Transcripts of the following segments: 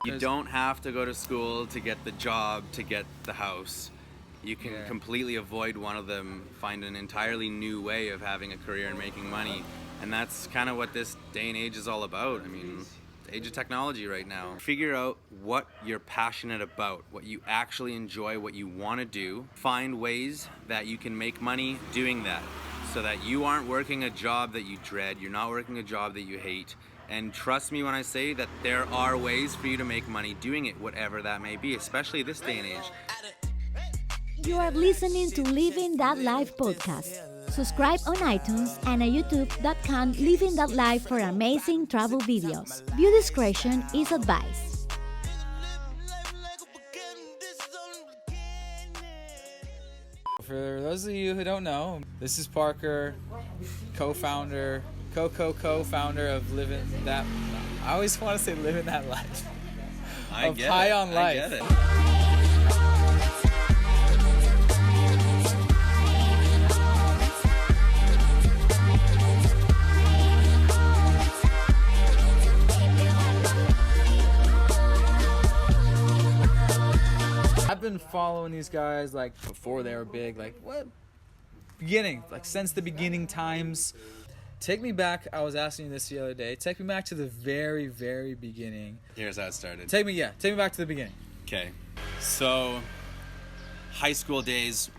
You don't have to go to school to get the job, to get the house. You can completely avoid one of them, find an entirely new way of having a career and making money. And that's kind of what this day and age is all about. I mean, the age of technology right now. Figure out what you're passionate about, what you actually enjoy, what you want to do. Find ways that you can make money doing that, so that you aren't working a job that you dread, you're not working a job that you hate. And trust me when I say that there are ways for you to make money doing it, whatever that may be, especially this day and age. You are listening to Livin That Life Podcast. Subscribe on iTunes and at youtube.com Livin That Life for amazing travel videos. View discretion is advised. For those of you who don't know, this is Parker, co-founder of Livin That. I always want to say Livin That Life. I get High it. on Life. I get it. I've been following these guys like before they were big, like what? Beginning, like since the beginning times. Take me back, I was asking you this the other day, take me back to the very, very beginning. Here's how it started. Take me back to the beginning. Okay, so high school days,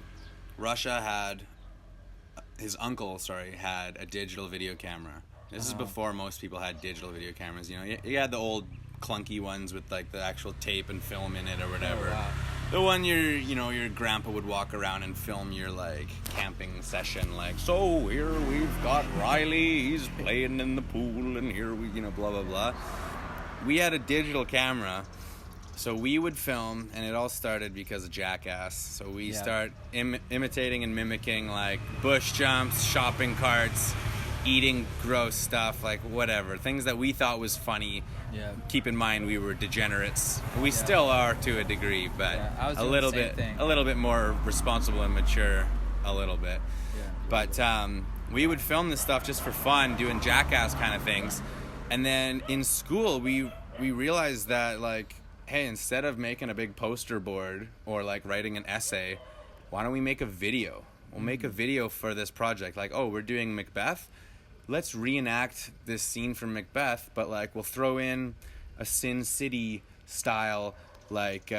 his uncle had a digital video camera. This is before most people had digital video cameras. You know, you had the old clunky ones with like the actual tape and film in it or whatever. Oh, wow. The one your grandpa would walk around and film your like camping session, like, so here we've got Riley, he's playing in the pool, and here we, blah blah blah. We had a digital camera, so we would film, and it all started because of Jackass. So we start imitating and mimicking like bush jumps, shopping carts, eating gross stuff, like whatever, things that we thought was funny. Yeah. Keep in mind we were degenerates. We still are to a degree, but I was a little bit more responsible and mature, a little bit. Yeah. But we would film this stuff just for fun, doing Jackass kind of things. And then in school, we realized that, like, hey, instead of making a big poster board or like writing an essay, why don't we make a video? We'll make a video for this project. Like, oh, we're doing Macbeth. Let's reenact this scene from Macbeth, but like we'll throw in a Sin City style, like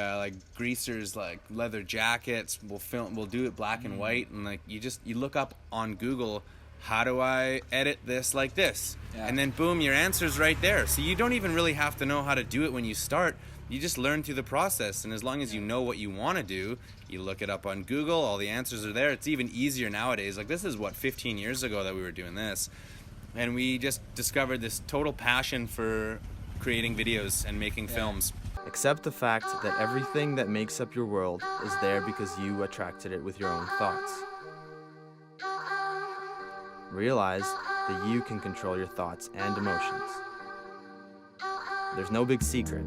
greasers, like leather jackets. We'll do it black and white, and like you look up on Google, how do I edit this like this? Yeah. And then boom, your answer's right there. So you don't even really have to know how to do it when you start. You just learn through the process, and as long as you know what you want to do, you look it up on Google, all the answers are there. It's even easier nowadays. Like, this is 15 years ago that we were doing this. And we just discovered this total passion for creating videos and making films. Accept the fact that everything that makes up your world is there because you attracted it with your own thoughts. Realize that you can control your thoughts and emotions. There's no big secret.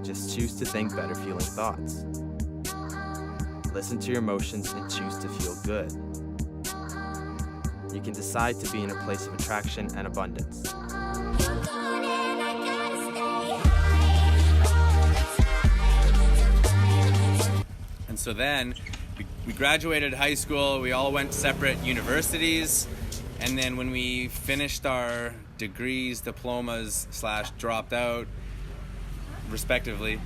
Just choose to think better feeling thoughts. Listen to your emotions and choose to feel good. You can decide to be in a place of attraction and abundance. And so then we graduated high school, we all went to separate universities, and then when we finished our degrees, diplomas / dropped out, respectively,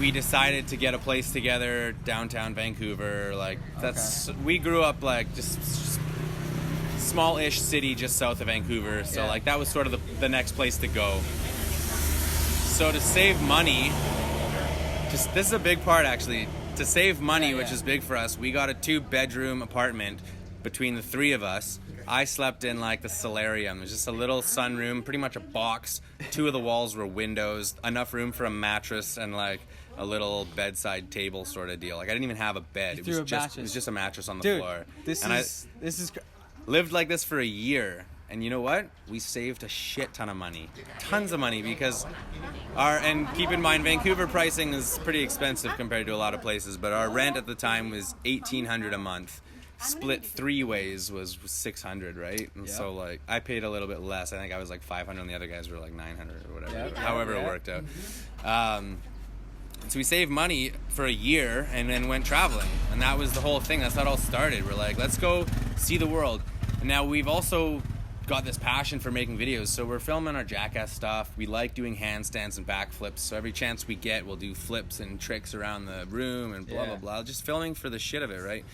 we decided to get a place together downtown Vancouver. Like, we grew up like just small-ish city just south of Vancouver, so like that was sort of the next place to go. So to save money, this is a big part actually. To save money, which is big for us, we got a 2-bedroom apartment between the 3 of us. I slept in like the solarium. There's just a little sunroom, pretty much a box. 2 of the walls were windows, enough room for a mattress and like a little bedside table sort of deal. Like, I didn't even have a bed. It was just a mattress on the floor. This is lived like this for a year. And you know what? We saved a shit ton of money. Tons of money, because and keep in mind, Vancouver pricing is pretty expensive compared to a lot of places, but our rent at the time was $1,800 a month. split 3 ways was 600, right? And so like I paid a little bit less. I think I was like 500 and the other guys were like 900 or whatever. However it worked out. So we saved money for a year and then went traveling. And that was the whole thing. That's how it all started. We're like, let's go see the world. And now we've also got this passion for making videos. So we're filming our jackass stuff. We like doing handstands and backflips. So every chance we get, we'll do flips and tricks around the room and blah, blah, blah. Just filming for the shit of it, right?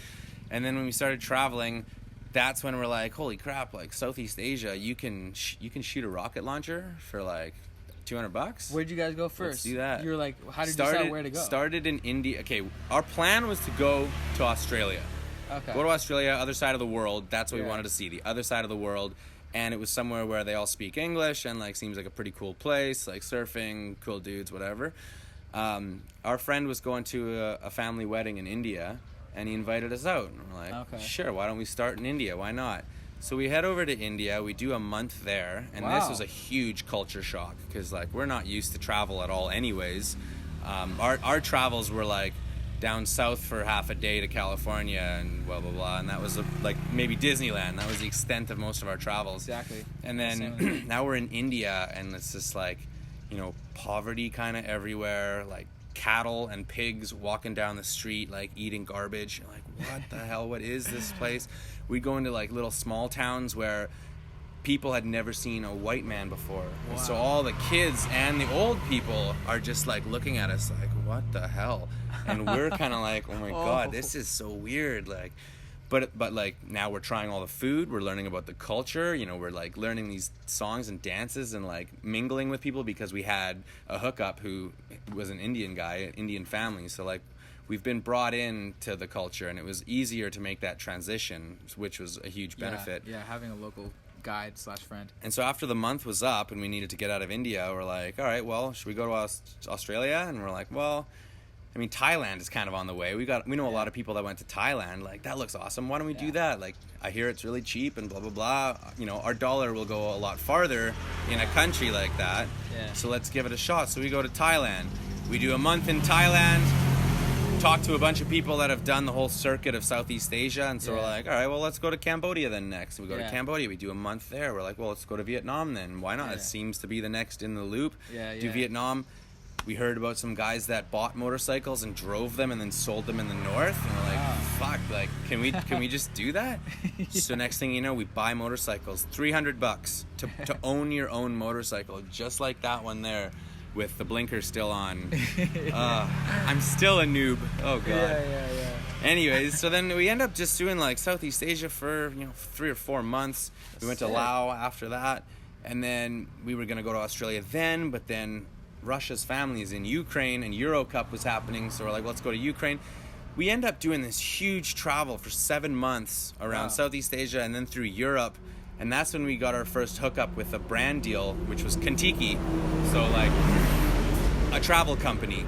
And then when we started traveling, that's when we're like, holy crap, like Southeast Asia, you can shoot a rocket launcher for like $200. Where'd you guys go first? Let's do that. You were like, how did you decide where to go? Started in India. Okay, our plan was to go to Australia. Okay. Go to Australia, other side of the world. That's what we wanted to see, the other side of the world. And it was somewhere where they all speak English and like seems like a pretty cool place, like surfing, cool dudes, whatever. Our friend was going to a family wedding in India, and he invited us out. And we're like, sure, why don't we start in India? Why not? So we head over to India. We do a month there, and this was a huge culture shock because like we're not used to travel at all, anyways. Our travels were like down south for half a day to California and blah blah blah, and that was like maybe Disneyland. That was the extent of most of our travels. Exactly. And then now we're in India, and it's just like, you know, poverty kind of everywhere, like cattle and pigs walking down the street like eating garbage. You're like, what the hell, what is this place? We'd go into like little small towns where people had never seen a white man before. And so all the kids and the old people are just like looking at us like, what the hell? And we're kind of like, oh my God, this is so weird. Like, but like now we're trying all the food, we're learning about the culture, you know, we're like learning these songs and dances and like mingling with people because we had a hookup who was an Indian guy, an Indian family. So like we've been brought into the culture, and it was easier to make that transition, which was a huge benefit. Yeah, having a local guide / friend. And so after the month was up and we needed to get out of India, we're like, all right, well, should we go to Australia? And we're like, well, I mean, Thailand is kind of on the way. We know a lot of people that went to Thailand. Like, that looks awesome. Why don't we do that? Like, I hear it's really cheap and blah, blah, blah. You know, our dollar will go a lot farther in a country like that. Yeah. So let's give it a shot. So we go to Thailand. We do a month in Thailand, talk to a bunch of people that have done the whole circuit of Southeast Asia. And so we're like, all right, well, let's go to Cambodia then next. We go to Cambodia. We do a month there. We're like, well, let's go to Vietnam then. Why not? It seems to be the next in the loop. Do Vietnam. We heard about some guys that bought motorcycles and drove them and then sold them in the north, and we're like, fuck, like, can we just do that? So next thing you know, we buy motorcycles, $300 to own your own motorcycle, just like that one there, with the blinker still on. I'm still a noob. Oh God. Yeah. Anyways, so then we end up just doing like Southeast Asia for 3 or 4 months. We went to Laos after that, and then we were gonna go to Australia then, but then Russia's family is in Ukraine and Euro Cup was happening, so we're like, let's go to Ukraine. We end up doing this huge travel for 7 months around Southeast Asia and then through Europe, and that's when we got our first hookup with a brand deal, which was Kentucky, so like a travel company.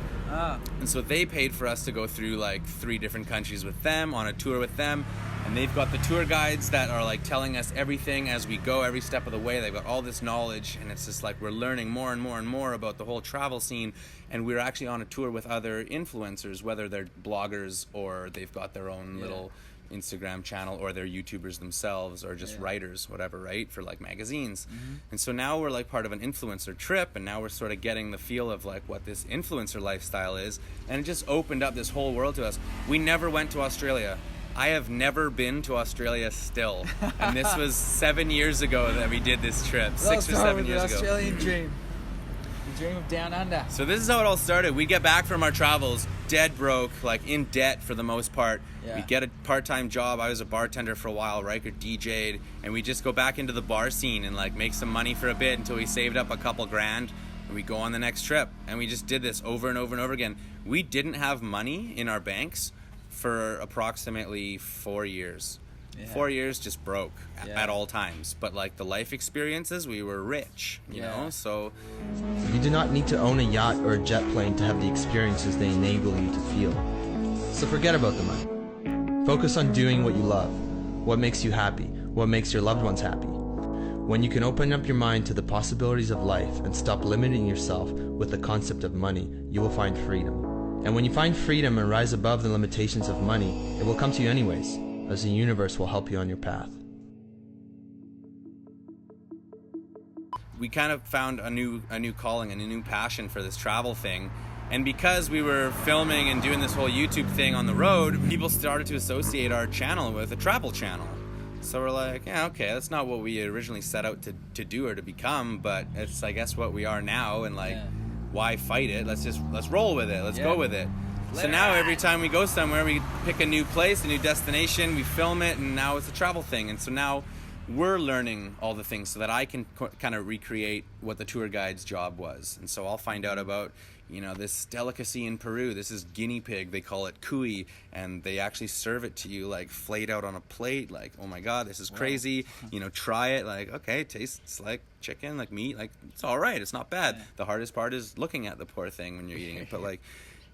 And so they paid for us to go through like 3 different countries with them, on a tour with them. And they've got the tour guides that are like telling us everything as we go, every step of the way. They've got all this knowledge, and it's just like we're learning more and more and more about the whole travel scene. And we're actually on a tour with other influencers, whether they're bloggers or they've got their own little Instagram channel, or they're YouTubers themselves, or just writers, whatever, right, for like magazines. And so now we're like part of an influencer trip, and now we're sort of getting the feel of like what this influencer lifestyle is, and it just opened up this whole world to us. We never went to Australia. I have never been to Australia still, and this was 7 years ago that we did this trip. 6 or 7 years ago. The Australian dream. The dream of down under. So this is how it all started. We get back from our travels dead broke, like in debt for the most part. We get a part-time job. I was a bartender for a while, Riker DJ'd, and we just go back into the bar scene and like make some money for a bit until we saved up a couple grand, and we go on the next trip. And we just did this over and over and over again. We didn't have money in our banks for approximately 4 years. 4 years just broke at all times. But like the life experiences, we were rich, you know? So you do not need to own a yacht or a jet plane to have the experiences they enable you to feel. So forget about the money. Focus on doing what you love, what makes you happy, what makes your loved ones happy. When you can open up your mind to the possibilities of life and stop limiting yourself with the concept of money, you will find freedom. And when you find freedom and rise above the limitations of money, it will come to you anyways. as the universe will help you on your path. We kind of found a new calling and a new passion for this travel thing. And because we were filming and doing this whole YouTube thing on the road, people started to associate our channel with a travel channel. So we're like, yeah, okay, that's not what we originally set out to do or to become, but it's, I guess, what we are now. And like, why fight it? Let's roll with it. Let's go with it. So now every time we go somewhere, we pick a new place, a new destination, we film it, and now it's a travel thing. And so now we're learning all the things so that I can kind of recreate what the tour guide's job was. And so I'll find out about, this delicacy in Peru. This is guinea pig. They call it cuy, and they actually serve it to you like flayed out on a plate. Like, oh my God, this is crazy. Try it. Like, okay, it tastes like chicken, like meat. Like, it's all right. It's not bad. The hardest part is looking at the poor thing when you're eating it. But like,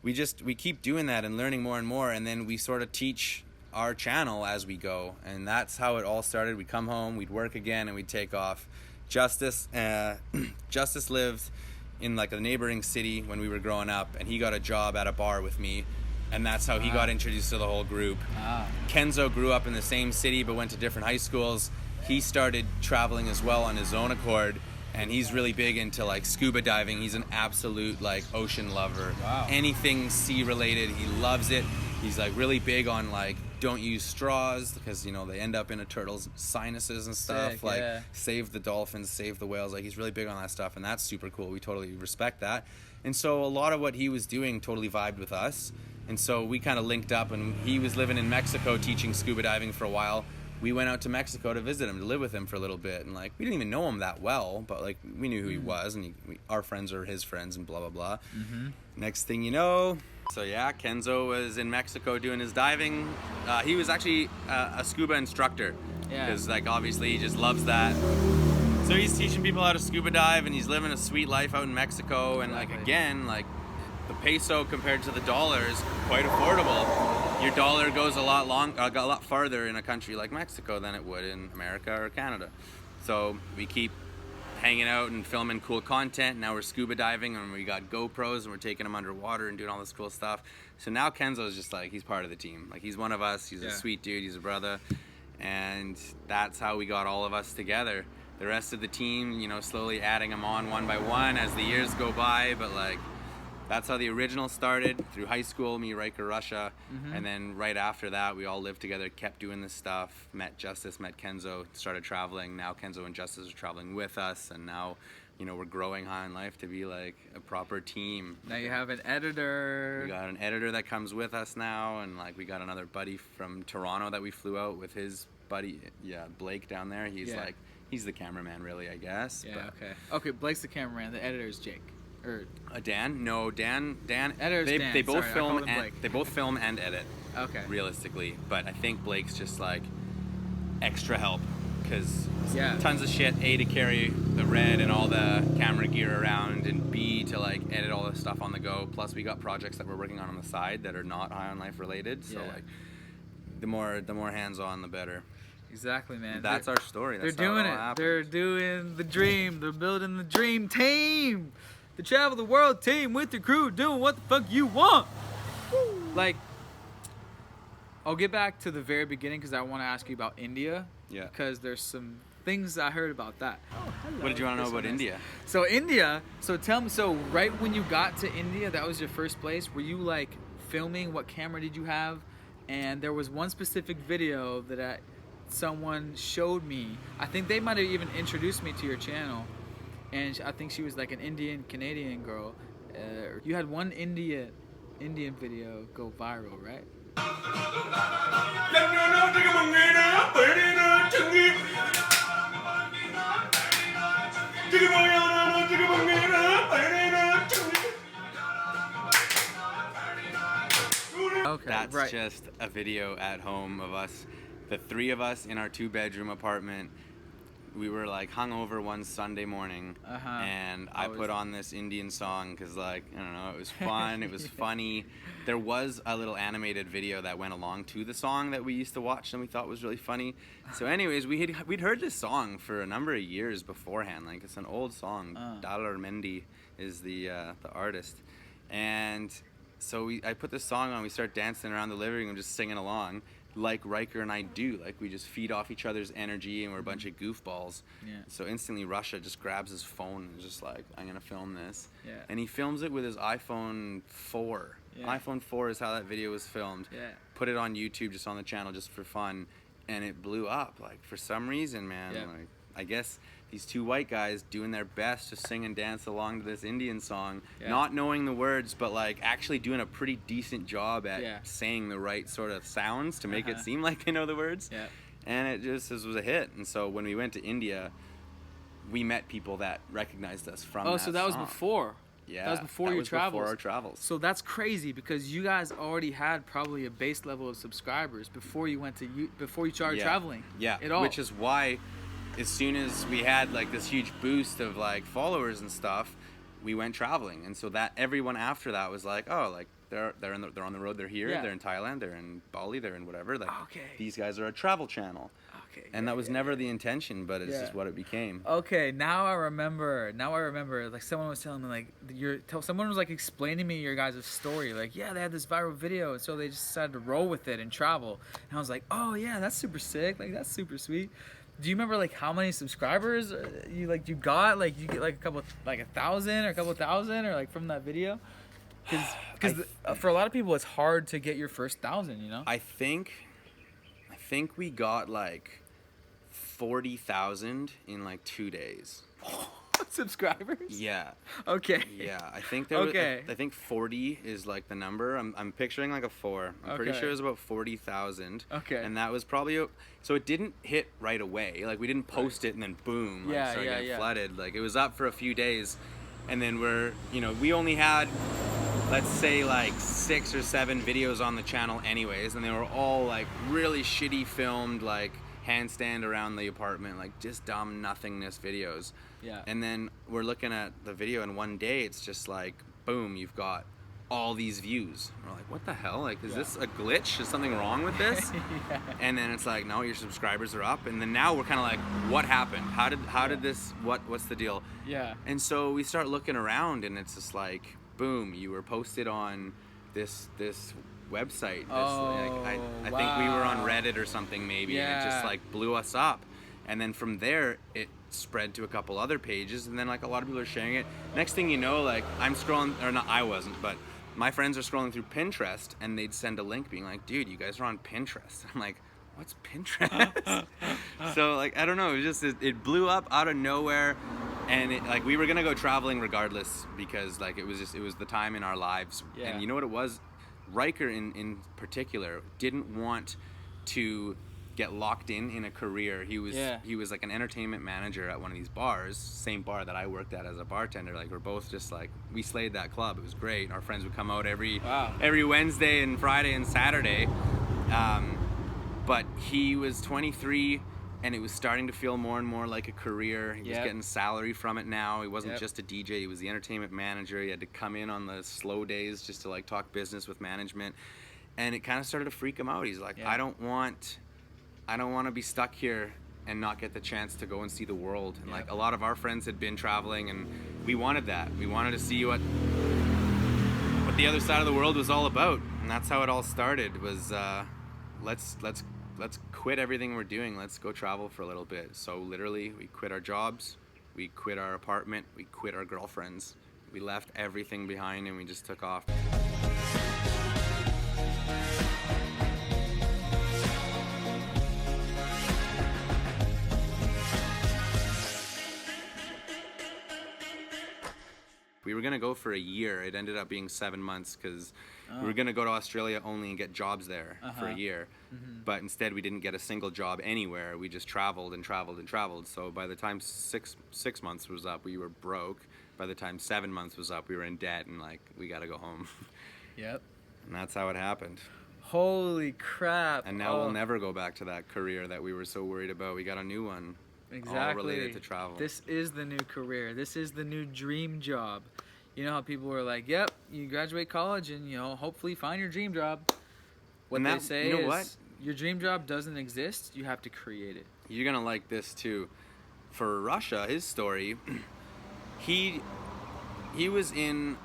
we keep doing that and learning more and more, and then we sort of teach our channel as we go, and that's how it all started. We'd come home, we'd work again, and we'd take off. Justice lived in like a neighboring city when we were growing up, and he got a job at a bar with me, and that's how he got introduced to the whole group. Kenzo grew up in the same city but went to different high schools. He started traveling as well on his own accord, and he's really big into like scuba diving. He's an absolute like ocean lover. Anything sea related, he loves it. He's like really big on like, don't use straws because they end up in a turtle's sinuses and stuff. Save the dolphins, save the whales. Like, he's really big on that stuff, and that's super cool. We totally respect that. And so a lot of what he was doing totally vibed with us, and so we kind of linked up. And he was living in Mexico teaching scuba diving for a while. We went out to Mexico to visit him, to live with him for a little bit, and like, we didn't even know him that well, but like, we knew who he was, and our friends are his friends, and blah blah blah. Next thing you know, so yeah, Kenzo was in Mexico doing his diving. He was actually a scuba instructor, because like, obviously he just loves that. So he's teaching people how to scuba dive, and he's living a sweet life out in Mexico. And like, again, like, the peso compared to the dollar is quite affordable. Your dollar goes a lot farther in a country like Mexico than it would in America or Canada. So we keep hanging out and filming cool content. Now we're scuba diving, and we got GoPros, and we're taking them underwater and doing all this cool stuff. So now Kenzo's just like, he's part of the team. Like, he's one of us. He's a sweet dude. He's a brother. And that's how we got all of us together. The rest of the team, slowly adding them on one by one as the years go by. But like, that's how the original started, through high school, me, Riker, Russia. And then right after that, we all lived together, kept doing this stuff, met Justice, met Kenzo, started traveling. Now Kenzo and Justice are traveling with us, and now, we're growing High on Life to be like a proper team. Now you have an editor. We got an editor that comes with us now, and like, we got another buddy from Toronto that we flew out with his buddy, Blake down there. He's like, he's the cameraman, really, I guess. Okay, Blake's the cameraman, the editor's Jake. Or Dan? No, Dan. Editor's Dan. They both Sorry, film and they both film and edit. Okay. Realistically, but I think Blake's just like extra help, because tons of shit. A, to carry the red and all the camera gear around, and B, to like edit all the stuff on the go. Plus, we got projects that we're working on the side that are not High on Life related. So like, the more hands on, the better. Exactly, man. That's our story. That's they're doing it. Happened. They're doing the dream. They're building the dream team. The Travel the World team with the crew, doing what the fuck you want. Like, I'll get back to the very beginning, because I want to ask you about India. Yeah. Because there's some things I heard about that. Oh, hello. What did you want to know about India? So India, tell me, right when you got to India, that was your first place, were you like filming? What camera did you have? And there was one specific video that someone showed me. I think they might have even introduced me to your channel. And I think she was like an Indian-Canadian girl. You had one Indian video go viral, right? Okay, That's just a video at home of us, the three of us in our 2-bedroom apartment. We were like hungover one Sunday morning, and I put on this Indian song because, like, I don't know, it was fun, it was funny. There was a little animated video that went along to the song that we used to watch and we thought was really funny. So anyways, we'd heard this song for a number of years beforehand. Like, it's an old song. Dalar Mendi is the artist. And so I put this song on, we start dancing around the living room, just singing along. like Riker and I do. Like, we just feed off each other's energy, and we're a bunch of goofballs. Yeah. So instantly Russia just grabs his phone and is just like, I'm going to film this. Yeah. And he films it with his iPhone 4. Yeah. iPhone 4 is how that video was filmed. Yeah. Put it on YouTube, just on the channel, just for fun. And it blew up. Like, for some reason, man. Yeah. Like, I guess these two white guys doing their best to sing and dance along to this Indian song, Yeah. not knowing the words, but like actually doing a pretty decent job at Yeah. saying the right sort of sounds to make it Uh-huh. seem like they know the words. Yeah. And it just was a hit. And so when we went to India, we met people that recognized us from Oh, that so that was song. before. Yeah, That was before that your was travels. Before our travels. So that's crazy because you guys already had probably a base level of subscribers before you started traveling. Yeah, At all. which is why as soon as we had like this huge boost of like followers and stuff, we went traveling. And so that everyone after that was like, oh, like they're on the road, they're here, Yeah. they're in Thailand, they're in Bali, they're in whatever. Like, Okay. these guys are a travel channel. Okay. And that was never the intention, but it's Yeah. just what it became. Okay, now I remember. Like someone was telling me, like someone was like explaining me your guys' story. Like, yeah, they had this viral video, and so they just decided to roll with it and travel. And I was like, oh yeah, that's super sick. Like, that's super sweet. Do you remember like how many subscribers you got? Like, you get like a couple, like 1,000 or a couple thousand, or like from that video? Because for a lot of people, it's hard to get your first 1,000. You know. I think we got like 40,000 in like 2 days. Subscribers. Yeah. Okay. Yeah, I think Okay. I think 40 is like the number. I'm picturing like a 4. I'm pretty Okay. sure it was about 40,000. Okay. And that was probably so it didn't hit right away. Like, we didn't post it and then boom, like, Yeah, started yeah, getting yeah. flooded. Like, it was up for a few days, and then we only had, let's say, like 6 or 7 videos on the channel anyways, and they were all like really shitty filmed, like handstand around the apartment, like just dumb nothingness videos. Yeah. And then we're looking at the video, and one day it's just like, boom, you've got all these views. And we're like, what the hell? Like, is this a glitch? Is something wrong with this? Yeah. And then it's like, no, your subscribers are up. And then now we're kind of like, what happened? How did this? What's the deal? Yeah. And so we start looking around, and it's just like, boom, you were posted on this website. I think we were on Reddit or something maybe, and it just Yeah. like blew us up. And then from there, it spread to a couple other pages, and then like a lot of people are sharing it. Next thing you know, like I'm scrolling, or not, I wasn't, but my friends are scrolling through Pinterest, and they'd send a link being like, dude, you guys are on Pinterest. I'm like, what's Pinterest? So like, I don't know, it blew up out of nowhere. And like, we were gonna go traveling regardless, because like it was the time in our lives. Yeah. And you know what it was? Riker in particular didn't want to get locked in a career. He was like an entertainment manager at one of these bars, same bar that I worked at as a bartender. Like, we're both just like, we slayed that club. It was great. Our friends would come out every Wednesday and Friday and Saturday. But he was 23, and it was starting to feel more and more like a career. He was getting salary from it now. He wasn't just a DJ. He was the entertainment manager. He had to come in on the slow days just to like talk business with management. And it kind of started to freak him out. He's like, I don't want to be stuck here and not get the chance to go and see the world. And like, a lot of our friends had been traveling, and we wanted that. We wanted to see what the other side of the world was all about. And that's how it all started, was let's quit everything we're doing. Let's go travel for a little bit. So literally, we quit our jobs, we quit our apartment, we quit our girlfriends. We left everything behind, and we just took off. We were going to go for a year. It ended up being 7 months, because we were going to go to Australia only and get jobs there for a year. Mm-hmm. But instead, we didn't get a single job anywhere. We just traveled and traveled and traveled. So by the time six months was up, we were broke. By the time 7 months was up, we were in debt, and like, we got to go home. Yep. And that's how it happened. Holy crap. And now we'll never go back to that career that we were so worried about. We got a new one. Exactly. All related to travel. This is the new career. This is the new dream job. You know how people were like, yep, you graduate college and, you know, hopefully find your dream job. What they say you know is, what? Your dream job doesn't exist. You have to create it. You're going to like this too. For Russia, his story, he was in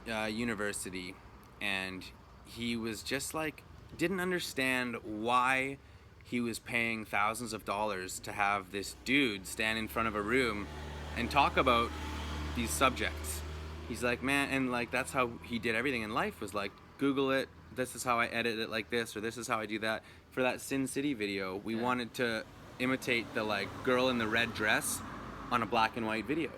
university, and he was just like didn't understand why he was paying thousands of dollars to have this dude stand in front of a room and talk about these subjects. He's like, man, and like that's how he did everything in life, was like, Google it, this is how I edit it like this, or this is how I do that. For that Sin City video, we wanted to imitate the like girl in the red dress on a black and white video.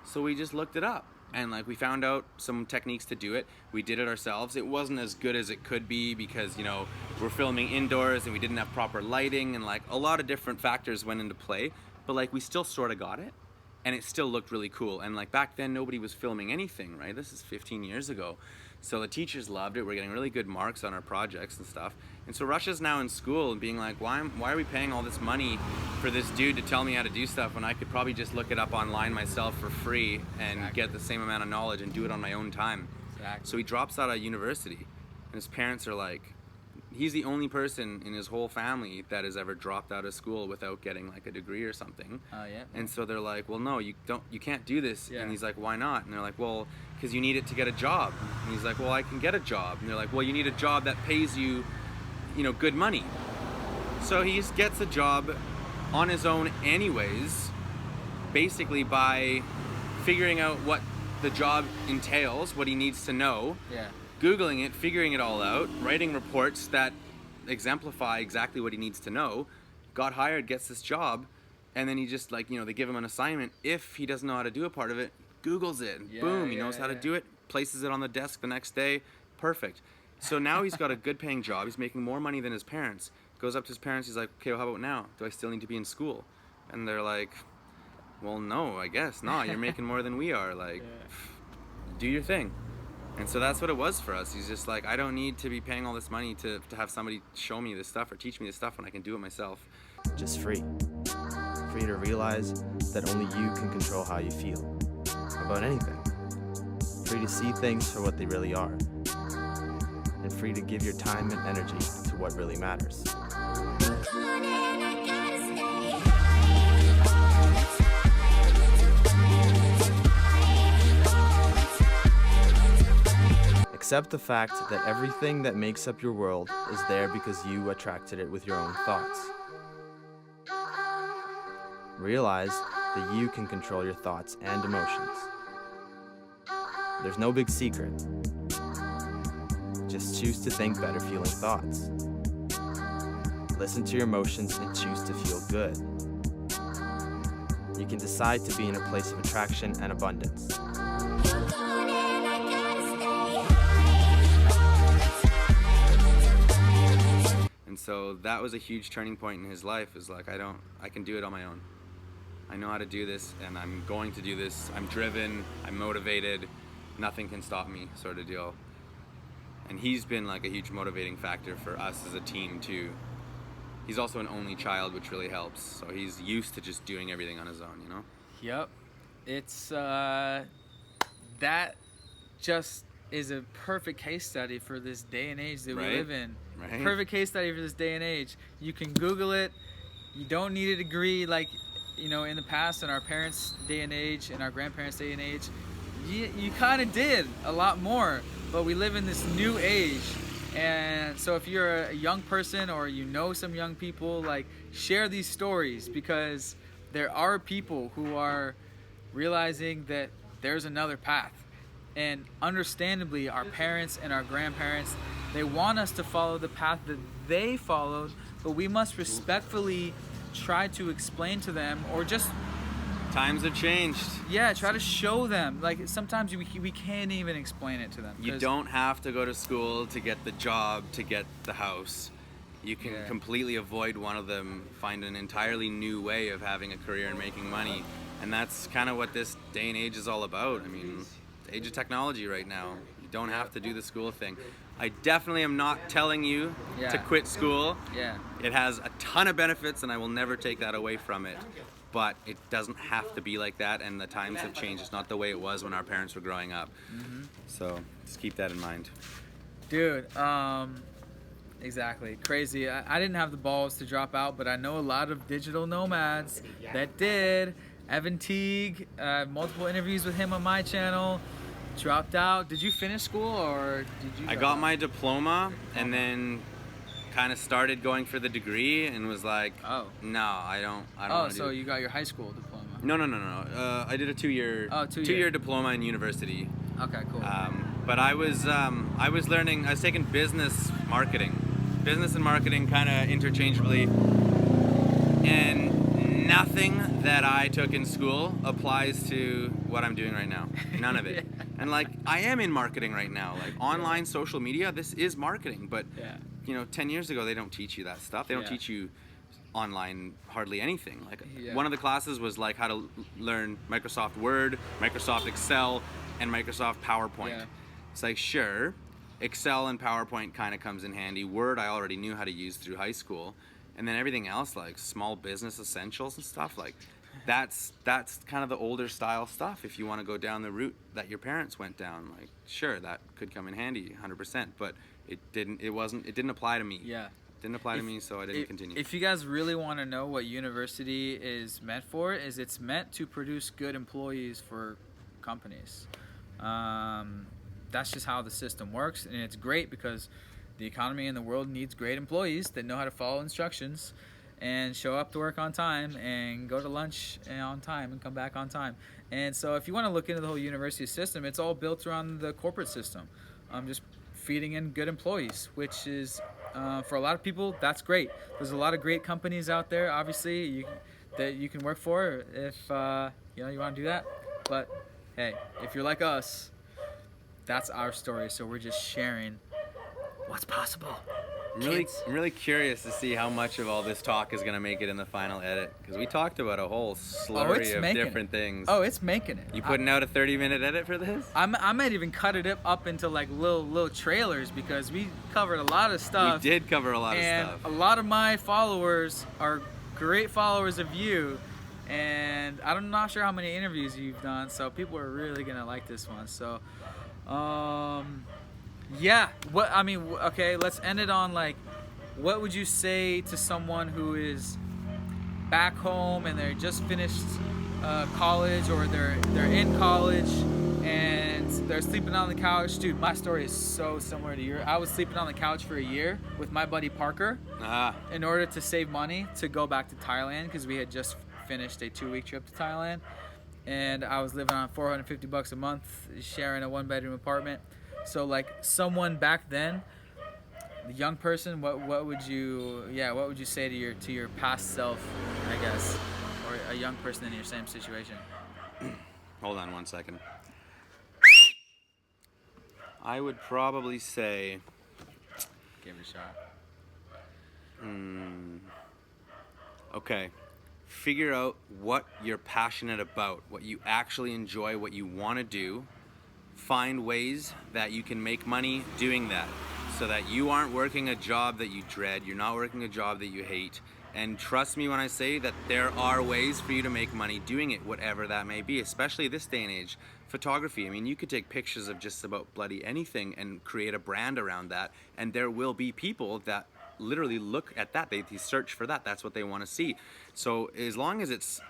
So we just looked it up, and like we found out some techniques to do it. We did it ourselves. It wasn't as good as it could be because, you know, we're filming indoors and we didn't have proper lighting, and like a lot of different factors went into play, but like we still sort of got it. And it still looked really cool. And like back then, nobody was filming anything, right? This is 15 years ago. So the teachers loved it. We're getting really good marks on our projects and stuff. And so Russia's now in school and being like, why are we paying all this money for this dude to tell me how to do stuff when I could probably just look it up online myself for free and get the same amount of knowledge and do it on my own time. So he drops out of university, and his parents are like, he's the only person in his whole family that has ever dropped out of school without getting like a degree or something. And so they're like, well, no, you can't do this. And he's like, why not? And they're like, well, because you need it to get a job. And he's like, well, I can get a job. And they're like, well, you need a job that pays you, you know, good money. So he gets a job on his own anyways, basically by figuring out what the job entails, what he needs to know. Googling it, figuring it all out, writing reports that exemplify exactly what he needs to know, got hired, gets this job, and then he just like, you know, they give him an assignment. If he doesn't know how to do a part of it, Googles it, boom, he knows how to do it, places it on the desk the next day, perfect. So now he's got a good paying job, he's making more money than his parents, goes up to his parents, he's like, okay, well, how about now? Do I still need to be in school? And they're like, well, no, I guess not, you're making more than we are, like, do your thing. And so that's what it was for us. He's just like, I don't need to be paying all this money to have somebody show me this stuff or teach me this stuff when I can do it myself. Just free. Free to realize that only you can control how you feel about anything. Free to see things for what they really are. And free to give your time and energy to what really matters. Accept the fact that everything that makes up your world is there because you attracted it with your own thoughts. Realize that you can control your thoughts and emotions. There's no big secret. Just choose to think better feeling thoughts. Listen to your emotions and choose to feel good. You can decide to be in a place of attraction and abundance. And so that was a huge turning point in his life, is like, I can do it on my own. I know how to do this, and I'm going to do this. I'm driven, I'm motivated, nothing can stop me, sort of deal. And he's been like a huge motivating factor for us as a team too. He's also an only child, which really helps. So he's used to just doing everything on his own, you know? Yep. It's, that just is a perfect case study for this day and age that we live in. Right. Perfect case study for this day and age. You can Google it. You don't need a degree like, you know, in the past, in our parents' day and age, in our grandparents' day and age. You kind of did a lot more, but we live in this new age. And so if you're a young person or you know some young people, like, share these stories, because there are people who are realizing that there's another path. And understandably, our parents and our grandparents, they want us to follow the path that they followed, but we must respectfully try to explain to them, or just... Times have changed. Yeah, try to show them. Like, sometimes we can't even explain it to them. You don't have to go to school to get the job, to get the house. You can completely avoid one of them, find an entirely new way of having a career and making money. And that's kind of what this day and age is all about. I mean, the age of technology right now. You don't have to do the school thing. I definitely am not telling you to quit school. It has a ton of benefits, and I will never take that away from it. But it doesn't have to be like that, and the times have changed. It's not the way it was when our parents were growing up. So just keep that in mind. Dude, exactly. Crazy. I didn't have the balls to drop out, but I know a lot of digital nomads that did. Evan Teague, multiple interviews with him on my channel. Dropped out. Did you finish school, or did you? I got my diploma, and then kind of started going for the degree and was like, Oh. no, I don't Oh, want to so do it. you got your high school diploma. No. I did a 2-year, Oh, 2 year. 2-year diploma in university. Okay, cool. But I was learning. I was taking business and marketing kind of interchangeably, and nothing that I took in school applies to what I'm doing right now. None of it. Yeah. And like, I am in marketing right now, like online social media. This is marketing, but Yeah. 10 years ago they don't teach you that stuff. They don't Yeah. teach you online hardly anything. Like Yeah. one of the classes was like how to learn Microsoft Word, Microsoft Excel, and Microsoft PowerPoint. Yeah. It's like, sure, Excel and PowerPoint kind of comes in handy. Word I already knew how to use through high school, and then everything else like small business essentials and stuff, like that's kind of the older style stuff. If you want to go down the route that your parents went down, like sure, that could come in handy 100%, but it didn't apply to me. Yeah. Didn't apply to me, so I didn't continue. If you guys really want to know what university is meant for, is it's meant to produce good employees for companies. That's just how the system works, and it's great because the economy in the world needs great employees that know how to follow instructions and show up to work on time and go to lunch on time and come back on time. And so if you want to look into the whole university system, it's all built around the corporate system. Just feeding in good employees, which is for a lot of people, that's great. There's a lot of great companies out there, obviously, that you can work for if you want to do that. But hey, if you're like us, that's our story. So we're just sharing what's possible. I'm really curious to see how much of all this talk is going to make it in the final edit, because we talked about a whole slurry of different things. Oh, it's making it. You putting out a 30-minute edit for this? I might even cut it up into like little trailers, because we covered a lot of stuff. We did cover a lot of and stuff. a lot of my followers are great followers of you, and I'm not sure how many interviews you've done, so people are really gonna like this one. So yeah, okay, let's end it on like, what would you say to someone who is back home and they're just finished college, or they're in college and they're sleeping on the couch? Dude, my story is so similar to yours. I was sleeping on the couch for a year with my buddy Parker in order to save money to go back to Thailand, because we had just finished a 2-week trip to Thailand, and I was living on $450 a month, sharing a 1-bedroom apartment. So like, someone back then, the young person, what would you say to your past self, I guess, or a young person in your same situation? Hold on 1 second. I would probably say, Give it a shot. okay, figure out what you're passionate about, what you actually enjoy, what you want to do. Find ways that you can make money doing that, so that you aren't working a job that you dread, you're not working a job that you hate. And trust me when I say that there are ways for you to make money doing it, whatever that may be, especially this day and age. Photography, I mean, you could take pictures of just about bloody anything and create a brand around that, and there will be people that literally look at that, they search for that, that's what they want to see. So as long as it's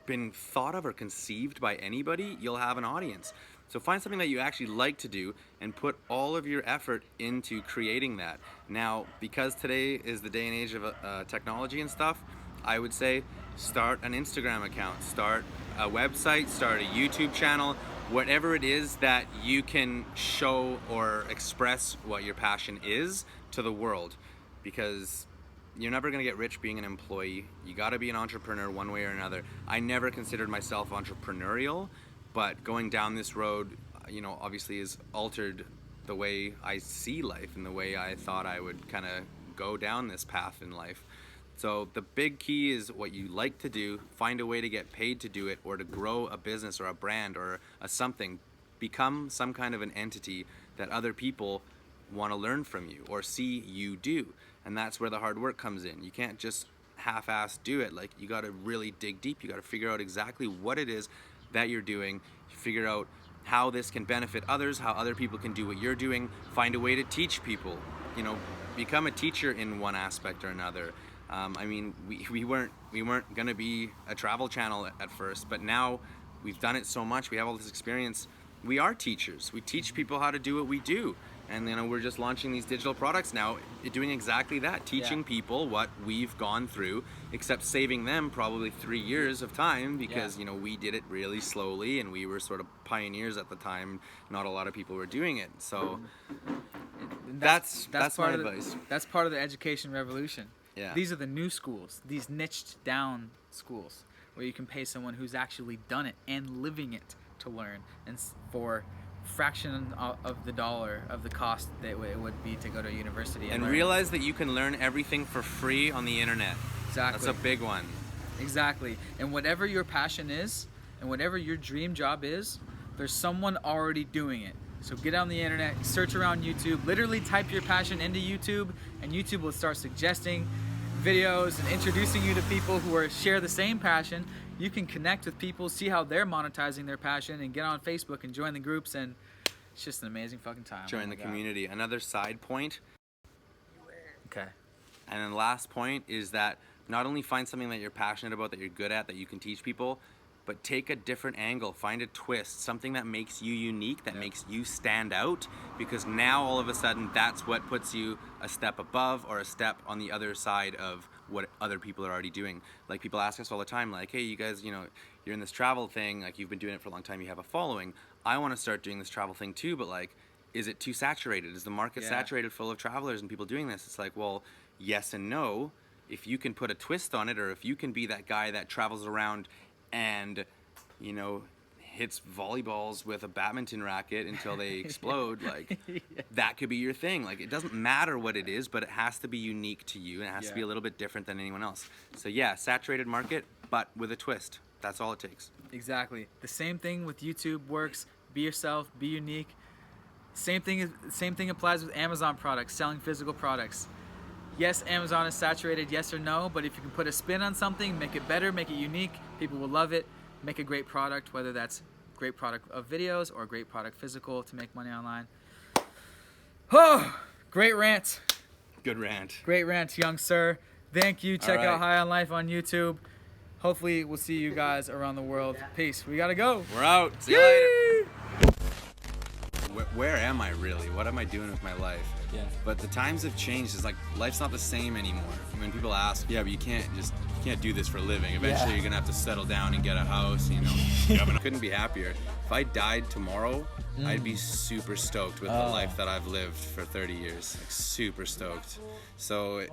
been thought of or conceived by anybody, you'll have an audience. So find something that you actually like to do and put all of your effort into creating that. Now, because today is the day and age of technology and stuff, I would say start an Instagram account, start a website, start a YouTube channel, whatever it is that you can show or express what your passion is to the world. Because you're never going to get rich being an employee. You got to be an entrepreneur one way or another. I never considered myself entrepreneurial, but going down this road, obviously has altered the way I see life and the way I thought I would kind of go down this path in life. So the big key is what you like to do, find a way to get paid to do it, or to grow a business or a brand or a something. Become some kind of an entity that other people want to learn from you or see you do. And that's where the hard work comes in. You can't just half-ass do it. Like, you got to really dig deep. You got to figure out exactly what it is that you're doing, figure out how this can benefit others, how other people can do what you're doing, find a way to teach people, become a teacher in one aspect or another. We weren't gonna be a travel channel at first, but now we've done it so much, we have all this experience, we are teachers. We teach people how to do what we do, And we're just launching these digital products now, doing exactly that, teaching people what we've gone through, except saving them probably 3 years of time because we did it really slowly and we were sort of pioneers at the time. Not a lot of people were doing it. So that's my advice. That's part of the education revolution. Yeah. These are the new schools, these niched down schools where you can pay someone who's actually done it and living it to learn, and for fraction of the dollar of the cost that it would be to go to a university and realize that you can learn everything for free on the internet. Exactly. That's a big one. Exactly. And whatever your passion is and whatever your dream job is, there's someone already doing it. So get on the internet, search around YouTube, literally type your passion into YouTube, and YouTube will start suggesting videos and introducing you to people who share the same passion. You can connect with people, see how they're monetizing their passion, and get on Facebook and join the groups, and it's just an amazing fucking time. Join the community. Another side point. Okay. And then last point is that not only find something that you're passionate about, that you're good at, that you can teach people, but take a different angle, find a twist, something that makes you unique, that makes you stand out, because now all of a sudden that's what puts you a step above or a step on the other side of what other people are already doing. Like, people ask us all the time, like, hey, you guys, you're in this travel thing, like, you've been doing it for a long time, you have a following. I want to start doing this travel thing too, but like, is it too saturated? Is the market saturated full of travelers and people doing this? It's like, well, yes and no. If you can put a twist on it, or if you can be that guy that travels around and hits volleyballs with a badminton racket until they explode, like that could be your thing. Like, it doesn't matter what it is, but it has to be unique to you, and it has to be a little bit different than anyone else. So saturated market, but with a twist. That's all it takes. Exactly. The same thing with YouTube works. Be yourself, be unique. Same thing applies with Amazon products, selling physical products. Yes, Amazon is saturated, yes or no, but if you can put a spin on something, make it better, make it unique, people will love it. Make a great product, whether that's great product of videos or great product physical to make money online. Oh, great rant. Good rant. Great rant, young sir. Thank you. Check out High on Life on YouTube. Hopefully we'll see you guys around the world. Peace. We gotta go. We're out. See you later. Where am I really? What am I doing with my life? Yeah. But the times have changed. It's like life's not the same anymore. When people ask, but you can't do this for a living. Eventually you're gonna have to settle down and get a house, I couldn't be happier. If I died tomorrow, I'd be super stoked with the life that I've lived for 30 years. Like, super stoked. So